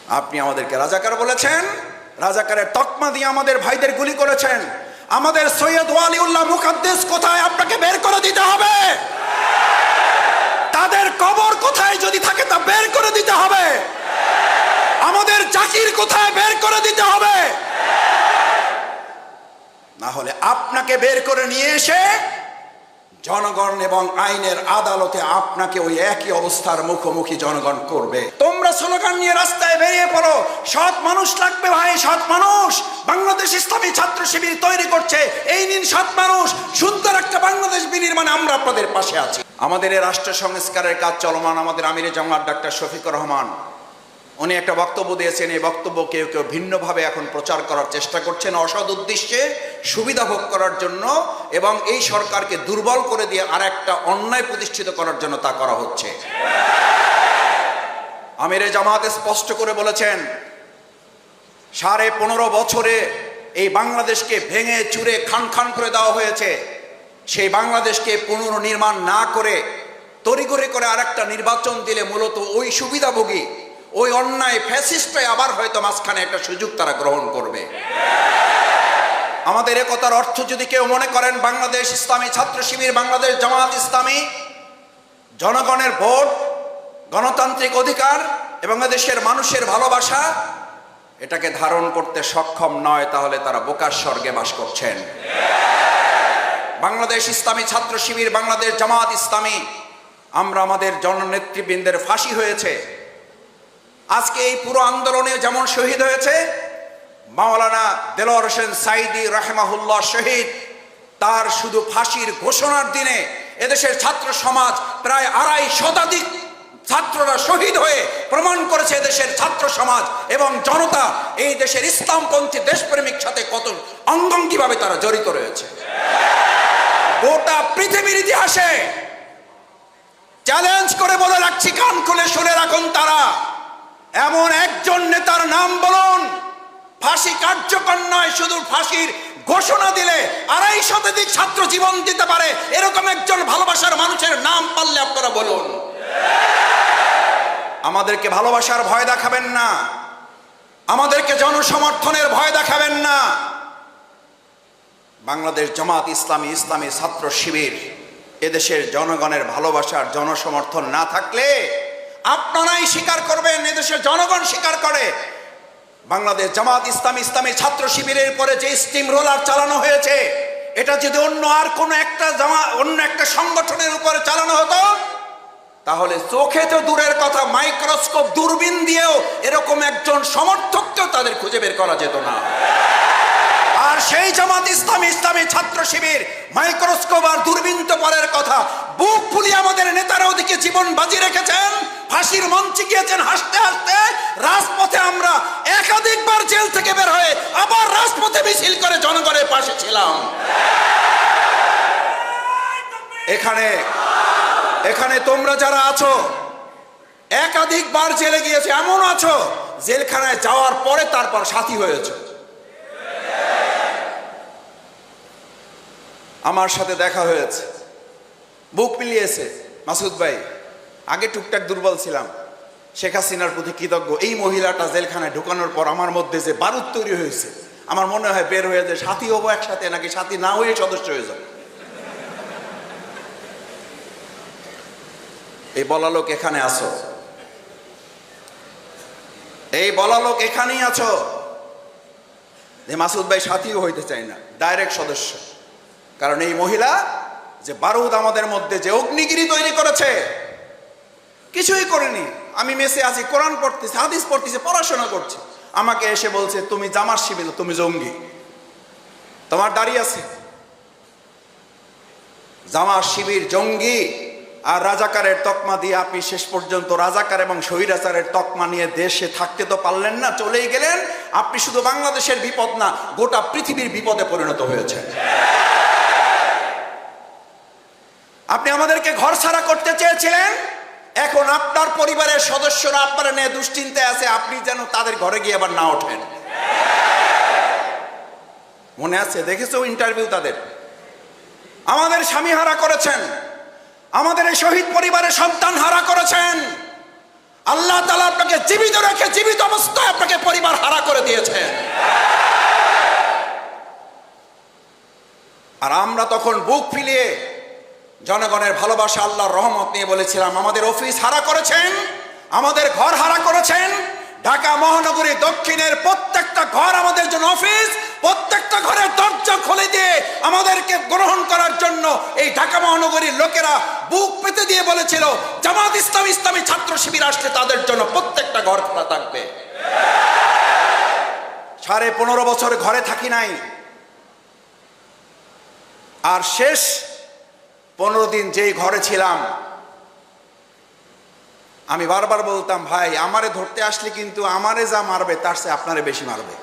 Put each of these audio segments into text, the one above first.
আপনি আমাদেরকে রাজাকার বলেছেন, রাজাকারের তকমা দিয়ে আমাদের ভাইদের গুলি করেছেন। আমাদের সৈয়দ ওয়ালিউল্লাহ মুকাদ্দেস কোথায়, আপনাকে বের করে দিতে হবে। তাদের কবর কোথায় যদি থাকে তা বের করে দিতে হবে। আমাদের জাকির কোথায়, বের করে দিতে হবে। না হলে আপনাকে বের করে নিয়ে এসে জনগণ এবং আইনের আদালতে আপনাকে ওই একই অবস্থার মুখোমুখি জনগণ করবে। তোমরা স্লোগান নিয়ে রাস্তায় বেরিয়ে পড়ো, সৎ মানুষ লাগবে ভাই, সৎ মানুষ। বাংলাদেশ ইসলামী ছাত্র শিবির তৈরি করছে, এই নিন সৎ মানুষ, সুন্দর একটা বাংলাদেশ বিনির্মাণে আমরা আপনাদের পাশে আছি। আমাদের এই রাষ্ট্র সংস্কারের কাজ চলমান। আমাদের আমিরে জামাত ডাক্তার শফিকুর রহমান উনি একটা বক্তব্য দিয়েছেন। এই বক্তব্য কেউ কেউ ভিন্নভাবে এখন প্রচার করার চেষ্টা করছেন, অসৎ উদ্দেশ্যে সুবিধা ভোগ করার জন্য, এবং এই সরকারকে দুর্বল করে দিয়ে আর একটা অন্যায় প্রতিষ্ঠিত করার জন্য তা করা হচ্ছে। আমিরে জামাত স্পষ্ট করে বলেছেন, 15.5 বছরে এই বাংলাদেশকে ভেঙে চুরে খান খান করে দেওয়া হয়েছে। সেই বাংলাদেশকে পুনর্নির্মাণ না করে তড়িঘড়ি করে আরেকটা নির্বাচন দিলে মূলত ওই সুবিধাভোগী, ওই অন্যায় ফ্যাসিস্টরাই আবার হয়তো মাঝখানে একটা সুযোগ তারা গ্রহণ করবে। আমাদের একতার অর্থ যদি কেউ মনে করেন বাংলাদেশ ইসলামী ছাত্র শিবির, বাংলাদেশ জামাত ইসলামী জনগণের ভোট, গণতান্ত্রিক অধিকার এবং দেশের মানুষের ভালোবাসা এটাকে ধারণ করতে সক্ষম নয়, তাহলে তারা বোকার স্বর্গে বাস করছেন। বাংলাদেশ ইসলামী ছাত্র শিবির, বাংলাদেশ জামাত ইসলামী, আমরা আমাদের জননেতৃবৃন্দের ফাঁসি হয়েছে। আজকে এই পুরো আন্দোলনে যেমন শহীদ হয়েছে মাওলানা দেলোয়ার হোসেন সাইদি রাহিমাহুল্লাহ শহীদ, তার শুধু ফাঁসির ঘোষণার দিনে এদেশের ছাত্র সমাজ প্রায় 2.5 শতাধিক ছাত্ররা শহীদ হয়ে প্রমাণ করেছে এদেশের ছাত্র সমাজ এবং জনতা এই দেশের ইসলামপন্থী দেশপ্রেমিক সাথে কত অঙ্গাঙ্গিভাবে তারা জড়িত রয়েছে। গোটা পৃথিবীর ইতিহাসে চ্যালেঞ্জ করে বলে রাখছি, কান খুলে শুনে রাখুন, তারা এমন একজন নেতার নাম বলুন, ফাঁসি কার্যকর নয়, শুধু ফাঁসির ঘোষণা দিলে 2.5 শতাধিক ছাত্র জীবন দিতে পারে, এরকম একজন ভালোবাসার মানুষের নাম পারলে আপনারা বলুন। আমাদেরকে ভালোবাসার ভয় দেখাবেন না, আমাদেরকে জনসমর্থনের ভয় দেখাবেন না। বাংলাদেশ জামাত ইসলামী, ইসলামী ছাত্র শিবির এদেশের জনগণের ভালোবাসার জনসমর্থন না থাকলে আপনারাই স্বীকার করবেন, এদেশের জনগণ স্বীকার করে বাংলাদেশ জামাত ইসলামী, ইসলামী ছাত্র শিবিরের পরে যে স্টিম রোলার চালানো হয়েছে, এটা যদি অন্য একটা সংগঠনের উপরে চালানো হতো তাহলে চোখে তো দূরের কথা, মাইক্রোস্কোপ দূরবীন দিয়েও এরকম একজন সমর্থককেও তাদের খুঁজে বের করা যেত না। আর সেই জামাত ইসলামী, ইসলামী ছাত্র শিবির মাইক্রোস্কোপ আর দূরবীন তো পরের কথা, বুক ফুলিয়ে আমাদের নেতারা ওদিকে জীবন বাজি রেখেছেন, ফাঁসির মঞ্চে গিয়েছেন হাসতে হাসতে। রাজপথে আমরা একাধিকবার জেল থেকে বের হয়ে আবার রাজপথে মিছিল করে জনগণের পাশে ছিলাম। এখানে তোমরা যারা আছো একাধিকবার জেলে গিয়েছে, এমন আছো জেলখানায় যাওয়ার পরে তারপর সাথী হয়েছে। আমার সাথে দেখা হয়েছে, বুক মিলিয়েছে। মাসুদ ভাই, আগে টুকটাক দুর্বল ছিলাম, শেখ হাসিনার প্রতি কৃতজ্ঞ। এই মহিলাটা জেলখানায় ঢুকানোর পর আমার মধ্যে যে বারুদ তৈরি হয়েছে, আমার মনে হয় বের হয়ে যে সাথী হবো একসাথে, নাকি সাথী না হয়ে সদস্য হয়ে যাবো। এই বলা লোক এখানে আছো, এই বলা লোক এখানেই আছো যে মাসুদ ভাই সাথীও হইতে চাই না, ডাইরেক্ট সদস্য। কারণ এই মহিলা যে বারুদ আমাদের মধ্যে যে অগ্নিগিরি তৈরি করেছে, কিছুই করেনি। আমি মেসে আছি, কোরআন পড়তেছি, হাদিস পড়তেছি, পড়াশোনা করছি, আমাকে এসে বলছে তুমি জামাত শিবির, তুমি জঙ্গি, তোমার দাঁড়িয়ে আছে। জামাত শিবির জঙ্গি আর রাজাকারের তকমা দিয়ে আপনি শেষ পর্যন্ত রাজাকার এবং স্বৈরাচারের তকমা নিয়ে দেশে থাকতে তো পারলেন না, চলেই গেলেন। আপনি শুধু বাংলাদেশের বিপদ না, গোটা পৃথিবীর বিপদে পরিণত হয়েছে। আপনি আমাদেরকে ঘর ছাড়া করতে চেয়েছিলেন, এখন আপনার পরিবারের সদস্যরা আপনারা নিয়ে দুশ্চিন্তায় আছে, আপনি যেন তাদের ঘরে গিয়ে আবার না ওঠেন। মনে আছে, দেখেছো ইন্টারভিউ তাদের। আমাদের স্বামী হারা করেছেন, আমাদের এই শহীদ পরিবারের সন্তান হারা করেছেন, আল্লাহ তাআলা আপনাকে জীবিত রেখে জীবিত অবস্থায় আপনাকে পরিবার হারা করে দিয়েছেন। আর আমরা তখন বুক ফুলিয়ে জনগণের ভালোবাসা, আল্লাহর রহমত নিয়ে বলেছিলাম, আমাদের অফিস হারা করেছেন, আমাদের ঘর হারা করেছেন। ঢাকা মহানগরী দক্ষিণের প্রত্যেকটা ঘর আমাদের জন্য অফিস, প্রত্যেকটা ঘরের দরজা খুলে দিয়ে আমাদেরকে গ্রহণ করার জন্য এই ঢাকা মহানগরীর লোকেরা বুক পেতে দিয়ে বলেছিল, জামাত ইসলামী ইসলামী ছাত্র শিবির আসলে তাদের জন্য প্রত্যেকটা ঘর খোলা থাকবে। 15.5 বছর ঘরে থাকি নাই, আর শেষ 15 দিন যেই ঘরে ছিলাম, আমি বারবার বলতাম, ভাই আমারে ধরতে আসলে কিন্তু আমারে যা মারবে তার চেয়ে আপনারে বেশি মারবে,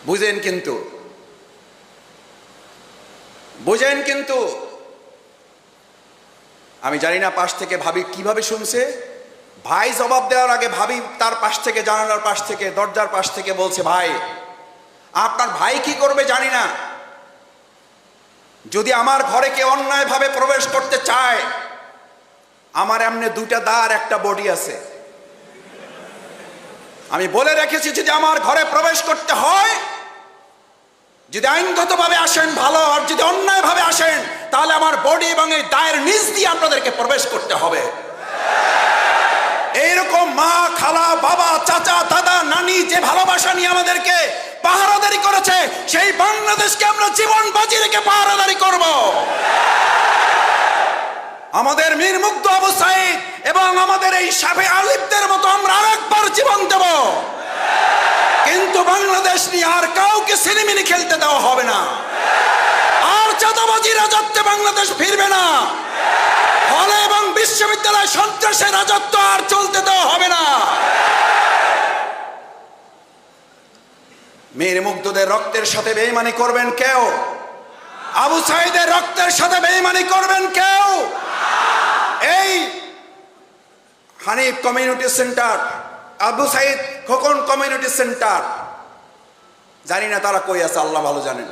বুঝেন কিন্তু, বুঝেন কিন্তু। আমি জানি না পাশ থেকে ভাবি কিভাবে শুনছে। ভাই জবাব দেওয়ার আগে ভাবি তার পাশ থেকে, জানালার পাশ থেকে, দরজার পাশ থেকে বলছে, ভাই আপনার ভাই কি করবে জানি না, যদি আমার ঘরে কেউ অন্যায়ভাবে প্রবেশ করতে চায়, আমার এমনি 2টা দাঁড় একটা বডি আছে, আমি বলে রেখেছি, যদি আমার ঘরে প্রবেশ করতে হয়, যদি আইনগতভাবে আসেন ভালো, আর যদি অন্যায়ভাবে আসেন তাহলে আমার বডি এবং এই দায়ের নিচ দিয়ে আপনাদেরকে প্রবেশ করতে হবে। এইরকম মা, খালা, বাবা, চাচা, দাদা, নানি যে ভালোবাসা নিয়ে আমাদেরকে পাহারাদারি করেছে, সেই বাংলাদেশকে আমরা জীবন বাজি রেখে পাহারাদারি করব। আমাদের মীর মুগ্ধ আবু সাঈদ এবং আমাদের এই শাফি আলিফদের মতো আমরা আরেকবার জীবন দেব, কিন্তু বাংলাদেশ নিয়ে আর কাউকে সিনেমিনি খেলতে দেওয়া হবে না, আর চাঁদাবাজি রাজত্বে বাংলাদেশ ফিরবে না, হলে এবং বিশ্ববিদ্যালয় সন্ত্রাসের রাজত্ব আর চলতে দেওয়া হবে না। মীর মুগ্ধদের রক্তের সাথে বেঈমানি করবেন কেউ? আবু সাঈদের রক্তের সাথে বেঈমানি করবেন কেউ? এই Hanif community centre, Abu Sayeed Khokon community centre, জানি না তারা কই আছে, আল্লাহ ভালো জানেন।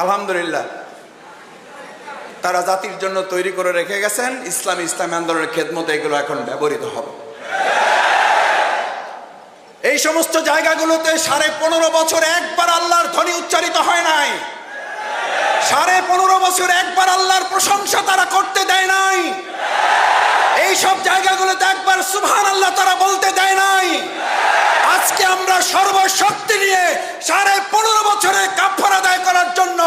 আলহামদুলিল্লাহ, তারা জাতির জন্য তৈরি করে রেখে গেছেন। ইসলামী আন্দোলনের খেদমতে এগুলো এখন ব্যবহৃত হবে। এই সমস্ত জায়গাগুলোতে 15.5 বছর একবার আল্লাহর ধ্বনি উচ্চারিত হয় নাই, 15.5 বছর একবার আল্লাহর প্রশংসা তারা করতে দেয় নাই, এই সব জায়গাগুলোতে একবার সুবহানাল্লাহ তারা বলতে দেয় নাই। আজকে আমরা সর্বশক্তি নিয়ে 15.5 বছরের কাফারা আদায় করার জন্য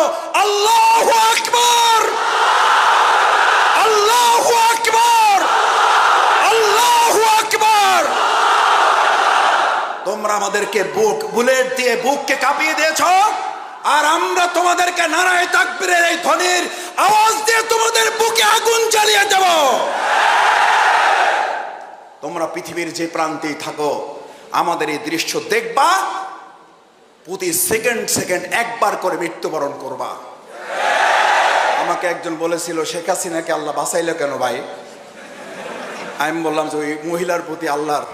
আল্লাহু আকবার, আল্লাহু আকবার, আল্লাহু আকবার। তোমরা আমাদেরকে বুলেট দিয়ে বুককে কাঁপিয়ে দিয়েছো, আর আমরা তোমাদেরকে নারায়ে তাকবীরের এই ধ্বনির আওয়াজ দিয়ে তোমাদের বুকে আগুন জ্বালিয়ে দেব। তোমরা পৃথিবীর যে প্রান্তেই থাকো, আমাদের এই দৃশ্য দেখবা, প্রতি সেকেন্ড একবার করে মৃত্যুবরণ করবা। আমাকে একজন বলেছিল, শেখ হাসিনাকে আল্লাহ বাঁচাইলো কেন ভাই? আমি বললাম যে ওই মহিলার প্রতি আল্লাহর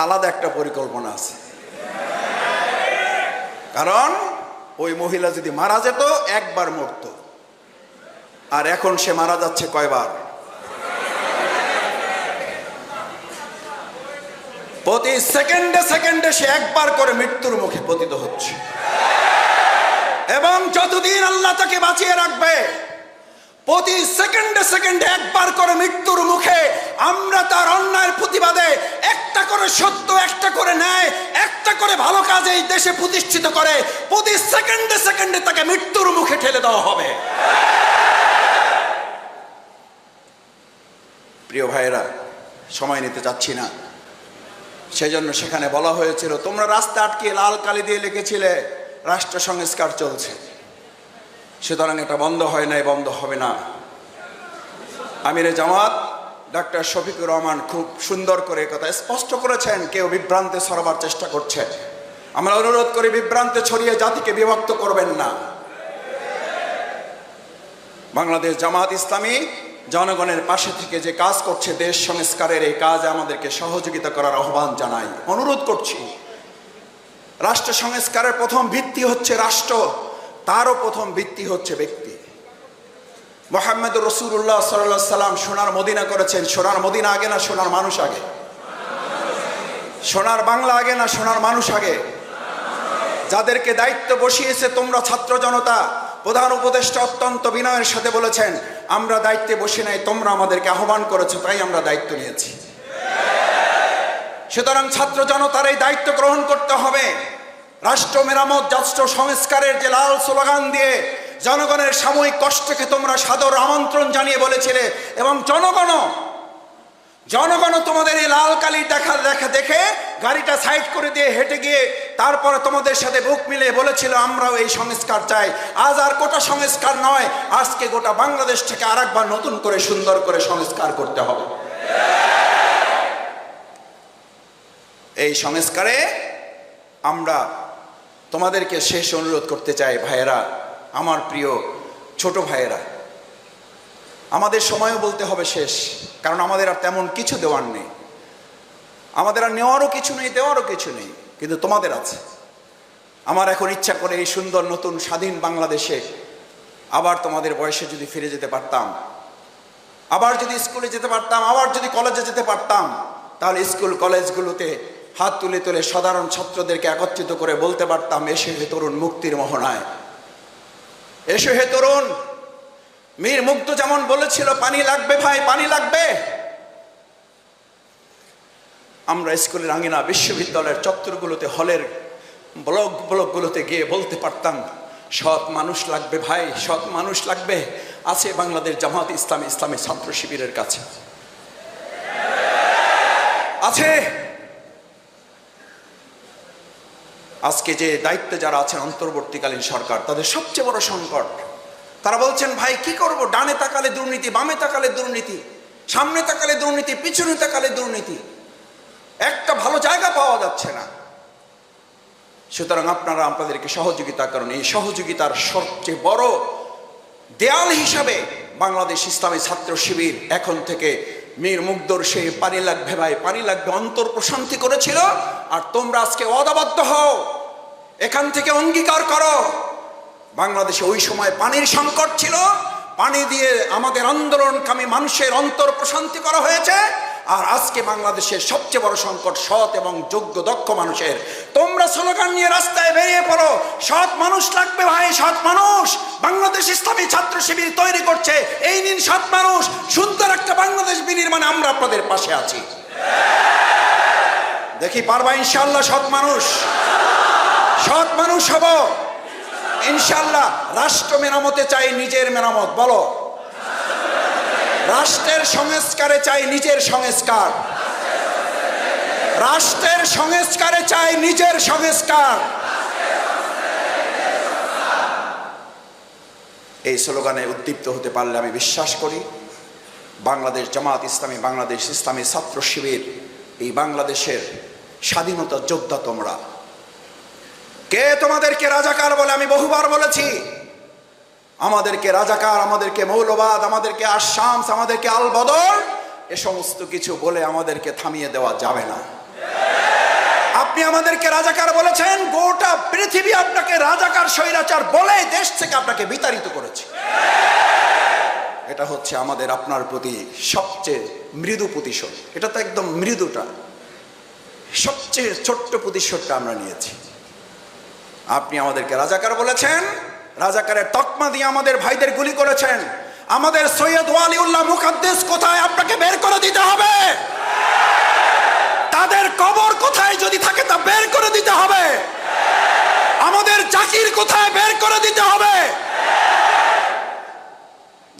আলাদা একটা পরিকল্পনা আছে, কারণ ওই মহিলা যদি মারা যেত একবার মরত, আর এখন সে মারা যাচ্ছে কয়বার? প্রতি সেকেন্ডে সে একবার করে মৃত্যুর মুখে পতিত হচ্ছে। এবং যতদিন আল্লাহ তাকে বাঁচিয়ে রাখবে, প্রতি সেকেন্ডে একবার করে মৃত্যুর মুখে আমরা তার অন্যায়ের প্রতিবাদে একটা করে সত্য, একটা করে ন্যায়, একটা করে ভালো কাজ এই দেশে প্রতিষ্ঠিত করে প্রতি সেকেন্ডে তাকে মৃত্যুর মুখে ঠেলে দেওয়া হবে। প্রিয় ভাইয়েরা, সময় নিতে চাচ্ছি না, সেজন্য সেখানে বলা হয়েছিল, তোমরা রাস্তা আটকে লাল কালি দিয়ে লিখেছিলে রাষ্ট্র সংস্কার চলছে, সুতরাং এটা বন্ধ হয় নাই, বন্ধ হবে না। আমিরে জামাত ডক্টর শফিকুর রহমান খুব সুন্দর করে কথা স্পষ্ট করেছেন, কেউ বিভ্রান্তি ছড়াবার চেষ্টা করছে। আমরা অনুরোধ করি, বিভ্রান্তি ছড়িয়ে জাতিকে বিভক্ত করবেন না। বাংলাদেশ জামাত ইসলামী জনগণের পাশে থেকে যে কাজ করছে, দেশ সংস্কারের এই কাজে আমাদেরকে সহযোগিতা করার আহ্বান জানাই, অনুরোধ করছি। রাষ্ট্র সংস্কারের প্রথম ভিত্তি হচ্ছে রাষ্ট্র, তারও প্রথম ভিত্তি হচ্ছে ব্যক্তি। মুহাম্মদুর রাসূলুল্লাহ সাল্লাল্লাহু আলাইহি সাল্লাম সোনার মদিনা করেছেন। সোনার মদিনা আগে না সোনার মানুষ আগে? সোনার বাংলা আগে না সোনার মানুষ আগে? যাদেরকে দায়িত্ব বসিয়েছে তোমরা ছাত্র জনতা, প্রধান উপদেষ্টা অত্যন্ত বিনয়ের সাথে বলেছেন, আমরা দায়িত্বে বসে নাই, তোমরা আমাদেরকে আহ্বান করেছো তাই আমরা দায়িত্ব নিয়েছি। সুতরাং ছাত্র জনতার এই দায়িত্ব গ্রহণ করতে হবে। রাষ্ট্র মেরামত, রাষ্ট্র সংস্কারের যে লাল স্লোগান দিয়ে জনগণের সাময়িক কষ্টকে তোমরা সাদর আমন্ত্রণ জানিয়ে বলেছিলে, এবং জনগণ তোমাদের এই লাল কালি দেখে গাড়িটা সাইড করে দিয়ে হেঁটে গিয়ে তারপরে তোমাদের সাথে বুক মিলিয়ে বলেছিল আমরাও এই সংস্কার চাই। আজ আর গোটা সংস্কার নয়, আজকে গোটা বাংলাদেশটাকে আরেকবার নতুন করে সুন্দর করে সংস্কার করতে হবে। এই সংস্কারে আমরা তোমাদেরকে শেষ অনুরোধ করতে চাই, ভাইয়েরা, আমার প্রিয় ছোট ভাইয়েরা, আমাদের সময়ও বলতে হবে শেষ, কারণ আমাদের আর তেমন কিছু দেওয়ার নেই, আমাদের আর নেওয়ারও কিছু নেই, দেওয়ারও কিছু নেই, কিন্তু তোমাদের আছে। আমার এখন ইচ্ছা করে এই সুন্দর নতুন স্বাধীন বাংলাদেশে আবার তোমাদের বয়সে যদি ফিরে যেতে পারতাম, আবার যদি স্কুলে যেতে পারতাম, আবার যদি কলেজে যেতে পারতাম, তাহলে স্কুল কলেজগুলোতে হাত তুলে তুলে সাধারণ ছাত্রদেরকে একত্রিত করে বলতে পারতাম, এসো হে তরুণ মুক্তির মোহনায়, এসো হে তরুণ। মীর মুগ্ধ যেমন বলেছিল, পানি লাগবে ভাই, পানি লাগবে। আমরা স্কুলের আঙিনা, বিশ্ববিদ্যালয়ের চত্বরগুলোতে, হলের ব্লকগুলোতে গিয়ে বলতে পারতাম, সৎ মানুষ লাগবে ভাই, সৎ মানুষ লাগবে। আছে বাংলাদেশ জামাত ইসলামী, ইসলামী ছাত্র শিবিরের কাছে আছে। আজকে যে দায়িত্বে যারা আছেন অন্তর্বর্তীকালীন সরকার, তাদের সবচেয়ে বড় সংকট, তারা বলছেন ভাই কি করব, ডানে তাকালে দুর্নীতি, বামে তাকালে দুর্নীতি, সামনে তাকালে দুর্নীতি, পিছনে তাকালে দুর্নীতি, একটা ভালো জায়গা পাওয়া যাচ্ছে না। সুতরাং আপনারা আপনাদেরকে সহযোগিতা করেন। এই সহযোগিতার সবচেয়ে বড় দেয়াল হিসাবে বাংলাদেশ ইসলামী ছাত্র শিবির এখন থেকে মীর মুগ্ধর সেই পানি লাগবে ভাই, পানি লাগবে অন্তর প্রশান্তি করেছিল। আর তোমরা আজকে অদাবদ্ধ হও, এখান থেকে অঙ্গীকার করো। বাংলাদেশে ওই সময় পানির সংকট ছিল, পানি দিয়ে আমাদের আন্দোলনকামী মানুষের অন্তর প্রশান্তি করা হয়েছে। আর আজকে বাংলাদেশের সবচেয়ে বড় সংকট সৎ এবং যোগ্য দক্ষ মানুষের। তোমরা স্লোগান নিয়ে রাস্তায় বেরিয়ে পড়ো, সৎ মানুষ লাগবে ভাই, সৎ মানুষ। বাংলাদেশ ইসলামী ছাত্র শিবির তৈরি করছে, এই নিন সৎ মানুষ, সুন্দর একটা বাংলাদেশ বিনির্মাণে আমরা আপনাদের পাশে আছি। দেখি পারবা ইনশাআল্লাহ সৎ মানুষ, সৎ মানুষ হব ইনশাআল্লাহ। রাষ্ট্র মেরামতে চাই নিজের মেরামত, বলো। রাষ্ট্রের সংস্কারে চাই নিজের সংস্কার, রাষ্ট্রের সংস্কারে চাই নিজের সংস্কার। এই স্লোগানে উদ্দীপ্ত হতে পারলে আমি বিশ্বাস করি বাংলাদেশ জামাত ইসলামী, বাংলাদেশ ইসলামী ছাত্র শিবির, এই বাংলাদেশের স্বাধীনতা যোদ্ধা তোমরা। কে তোমাদেরকে রাজাকার বলে? আমি বহুবার বলেছি, আমাদেরকে রাজাকার, আমাদেরকে মৌলবাদ, আমাদেরকে আশামস, আমাদেরকে আল বদর, এ সমস্ত কিছু বলে আমাদেরকে থামিয়ে দেওয়া যাবে না। আপনি আমাদেরকে রাজাকার বলেছেন, গোটা পৃথিবী আপনাকে রাজাকার স্বৈরাচার বলে দেশ থেকে আপনাকে বিতাড়িত করেছে। এটা হচ্ছে আমাদের আপনার প্রতি সবচেয়ে মৃদু প্রতিশোধ। এটা তো একদম মৃদুটা, সবচেয়ে ছোট্ট প্রতিশোধটা আমরা নিয়েছি। আপনি আমাদেরকে রাজাকার বলেছেন, রাজাকারের তকমা দিয়ে আমাদের ভাইদের গুলি করেছেন। আমাদের সৈয়দ ওয়ালিউল্লাহ মুকাদ্দেস কোথায়, আপনাকে বের করে দিতে হবে। তাদের কবর কোথায় যদি থাকে তা বের করে দিতে হবে। আমাদের জাকির কোথায়, বের করে দিতে হবে।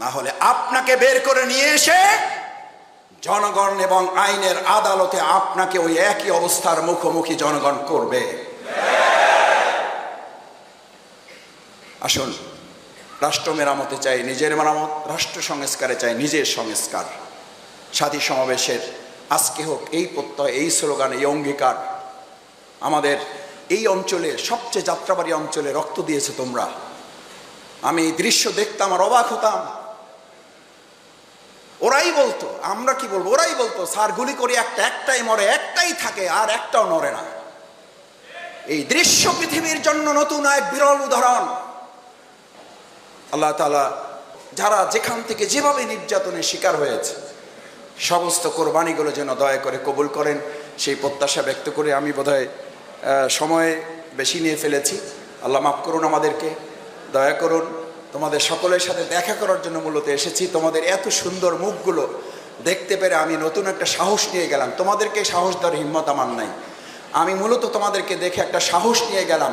না হলে আপনাকে বের করে নিয়ে এসে জনগণ এবং আইনের আদালতে আপনাকে ওই একই অবস্থার মুখোমুখি জনগণ করবে। আসুন, রাষ্ট্র মেরামতে চাই নিজের মেরামত, রাষ্ট্র সংস্কারে চাই নিজের সংস্কার। সাথী সমাবেশের আজকে হোক এই প্রত্যয়, এই স্লোগান, এই অঙ্গীকার। আমাদের এই অঞ্চলে সবচেয়ে যাত্রাবাড়ি অঞ্চলে রক্ত দিয়েছে তোমরা। আমি এই দৃশ্য দেখতাম আর অবাক হতাম। ওরাই বলতো, আমরা কি বলবো, ওরাই বলতো স্যার গুলি করে একটাই মরে, একটাই থাকে আর একটাও নড়ে না। এই দৃশ্য পৃথিবীর জন্য নতুন এক বিরল উদাহরণ। আল্লাহ তাআলা যারা যেখান থেকে যেভাবে নির্যাতনের শিকার হয়েছে, সমস্ত কোরবানিগুলো যেন দয়া করে কবুল করেন, সেই প্রত্যাশা ব্যক্ত করে আমি বোধহয় সময় বেশি নিয়ে ফেলেছি। আল্লাহ মাফ করুন আমাদেরকে, দয়া করুন। তোমাদের সকলের সাথে দেখা করার জন্য মূলত এসেছি। তোমাদের এত সুন্দর মুখগুলো দেখতে পেরে আমি নতুন একটা সাহস নিয়ে গেলাম। তোমাদেরকে সাহস দেওয়ার হিম্মত আমার নাই। আমি মূলত তোমাদেরকে দেখে একটা সাহস নিয়ে গেলাম।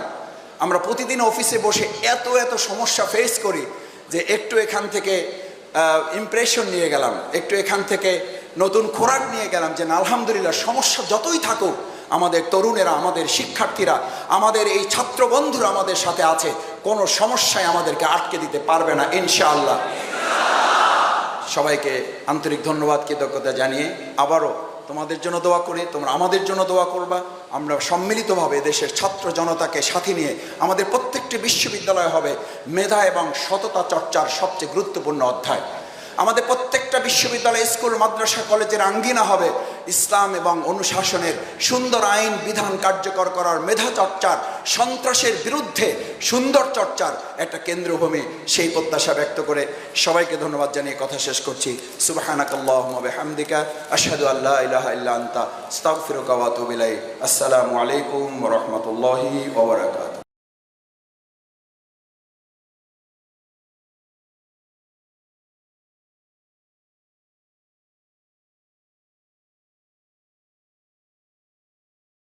আমরা প্রতিদিন অফিসে বসে এত এত সমস্যা ফেস করি যে একটু এখান থেকে ইমপ্রেশন নিয়ে গেলাম, একটু এখান থেকে নতুন খোরাক নিয়ে গেলাম যে না, আলহামদুলিল্লাহ, সমস্যা যতই থাকুক আমাদের তরুণেরা, আমাদের শিক্ষার্থীরা, আমাদের এই ছাত্র বন্ধুরা আমাদের সাথে আছে, কোনো সমস্যায় আমাদেরকে আটকে দিতে পারবে না ইনশাআল্লাহ। সবাইকে আন্তরিক ধন্যবাদ, কৃতজ্ঞতা জানিয়ে আবারও তোমাদের জন্য দোয়া করি, তোমরা আমাদের জন্য দোয়া করবা। আমরা সম্মিলিতভাবে দেশের ছাত্র জনতাকে সাথে নিয়ে আমাদের প্রত্যেকটি বিশ্ববিদ্যালয় হবে মেধা এবং সততা চর্চার সবচেয়ে গুরুত্বপূর্ণ অধ্যায়। আমাদের প্রত্যেকটা বিশ্ববিদ্যালয়, স্কুল, মাদ্রাসা, কলেজের আঙ্গিনা হবে ইসলাম এবং অনুশাসনের সুন্দর আইন বিধান কার্যকর করার, মেধা চর্চার, সন্ত্রাসের বিরুদ্ধে সুন্দর চর্চার একটা কেন্দ্রভূমি। সেই প্রত্যাশা ব্যক্ত করে সবাইকে ধন্যবাদ জানিয়ে কথা শেষ করছি। সুবহানাকাল্লাহুম্মা বিহামদিকা আশহাদু আল্লা ইলাহা ইল্লা আনতা আস্তাগফিরুকা ওয়া আতুবু ইলাইক। আসসালামু আলাইকুম ওয়া রাহমাতুল্লাহি ওয়া বারাকাতুহু।